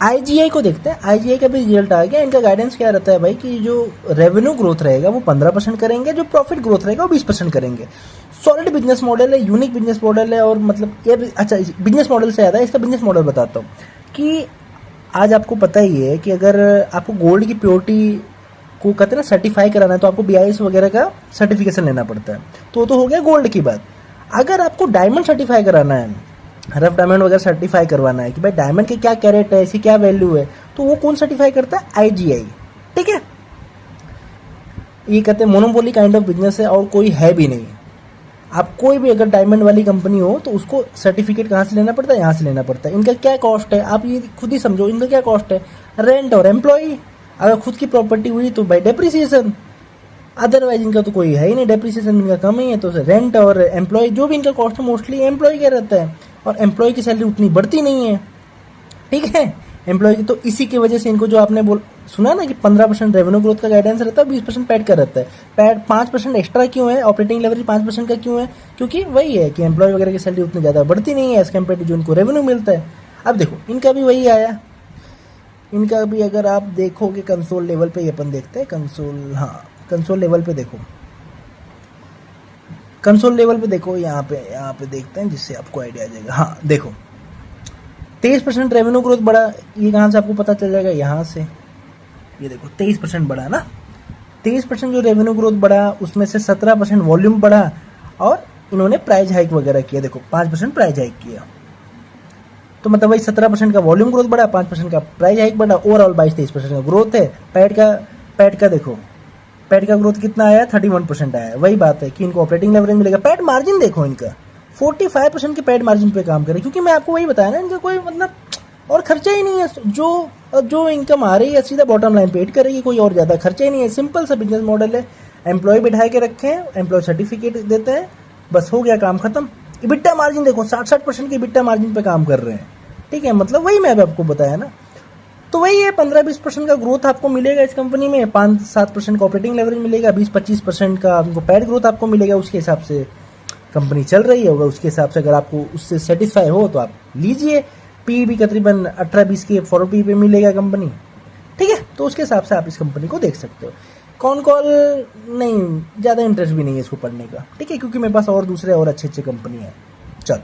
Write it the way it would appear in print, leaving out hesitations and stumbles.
IGI को देखते हैं, आईजीआई का भी रिजल्ट आ गया। इनका गाइडेंस क्या रहता है भाई कि जो रेवेन्यू ग्रोथ रहेगा वो 15% करेंगे, जो प्रॉफिट ग्रोथ रहेगा वो 20% करेंगे। सॉलिड बिजनेस मॉडल है, यूनिक बिजनेस मॉडल है। और मतलब ये अच्छा, बिजनेस मॉडल से ज़्यादा इसका बिजनेस मॉडल बताता हूँ कि आज आपको पता ही है कि अगर आपको गोल्ड की प्योरिटी को कहते हैं ना सर्टिफाई कराना है तो आपको BIS वगैरह का सर्टिफिकेशन लेना पड़ता है। तो हो गया गोल्ड की बात। अगर आपको डायमंड सर्टिफाई कराना है, रफ डायमंड वगैरह सर्टिफाई करवाना है कि भाई डायमंड के क्या कैरेट है, इसकी क्या वैल्यू है, तो वो कौन सर्टिफाई करता है? आईजीआई। ठीक है, ये कहते हैं मोनोपोली काइंड ऑफ बिजनेस है और कोई है भी नहीं। आप कोई भी अगर डायमंड वाली कंपनी हो तो उसको सर्टिफिकेट कहाँ से लेना पड़ता है? यहाँ से लेना पड़ता है। इनका क्या कॉस्ट है आप ये खुद ही समझो, इनका क्या कॉस्ट है? रेंट और एम्प्लॉय। अगर खुद की प्रॉपर्टी हुई तो भाई डेप्रिसिएशन, अदरवाइज इनका तो कोई है ही नहीं, डेप्रिसिएशन इनका कम ही है। तो रेंट और एम्प्लॉय जो भी इनका कॉस्ट है मोस्टली एम्प्लॉय का रहता है, और एम्प्लॉय की सैलरी उतनी बढ़ती नहीं है। ठीक है, एम्प्लॉय की। तो इसी की वजह से इनको जो आपने सुना ना कि 15% रेवेन्यू ग्रोथ का गाइडेंस रहता है, 20% पैड का रहता है। पैड 5% एक्स्ट्रा क्यों है? ऑपरेटिंग लेवरेज 5% का क्यों है? क्योंकि वही है कि एम्प्लॉय वगैरह की सैलरी उतनी ज़्यादा बढ़ती नहीं है एज कम्पेयर टू जो इनको रेवेन्यू मिलता है। अब देखो इनका भी वही आया। इनका भी अगर आप देखोगे कंसोल लेवल पे, ये अपन देखते हैं कंसोल, हाँ कंसोल लेवल पे देखो, कंसोल लेवल पे देखो, यहाँ पे देखते हैं जिससे आपको आइडिया आ जाएगा। हाँ देखो 23% रेवेन्यू ग्रोथ बढ़ा। ये कहाँ से आपको पता चल जाएगा? यहाँ से ये देखो 23% बढ़ा ना। 23% जो रेवेन्यू ग्रोथ बढ़ा उसमें से 17% वॉल्यूम बढ़ा, और इन्होंने प्राइस हाइक वगैरह किया। देखो 5% प्राइस हाइक किया, तो मतलब वही 17% का वॉल्यूम ग्रोथ बढ़ा, 5% का प्राइस हाइक बढ़ा, ओवरऑल 22-23% का ग्रोथ है। पैड का देखो, पैड का ग्रोथ कितना आया? 31% आया। वही बात है कि इनको ऑपरेटिंग लेवरेज मिलेगा। पैड मार्जिन देखो इनका 45% के पैड मार्जिन पे काम करे, क्योंकि मैं आपको वही बताया ना, इनका कोई मतलब और खर्चा ही नहीं है। जो इनकम आ रही है सीधा बॉटम लाइन पे हिट करेगी, कोई और ज़्यादा खर्चा ही नहीं है। सिंपल सा बिजनेस मॉडल है। एम्प्लॉय बिठा के रखे हैं, एम्प्लॉय सर्टिफिकेट देते हैं, बस हो गया काम खत्म। इबिट्टा मार्जिन देखो 60% के इबिट्टा मार्जिन पे काम कर रहे हैं। ठीक है, मतलब वही मैं आपको बताया ना। तो वही है 15-20% का ग्रोथ आपको मिलेगा इस कंपनी में, 5-7% का ऑपरेटिंग लेवरेज मिलेगा, 20-25% का आपको पैड ग्रोथ आपको मिलेगा। उसके हिसाब से कंपनी चल रही होगा, उसके हिसाब से अगर आपको उससे सेटिस्फाई हो तो आप लीजिए। पी भी तकरीबन 18-20 के 4 पे मिलेगा कंपनी। ठीक है, तो उसके हिसाब से आप इस कंपनी को देख सकते हो। कॉल नहीं, ज़्यादा इंटरेस्ट भी नहीं है इसको पढ़ने का। ठीक है, क्योंकि मेरे पास और दूसरे और अच्छे कंपनी है। चल।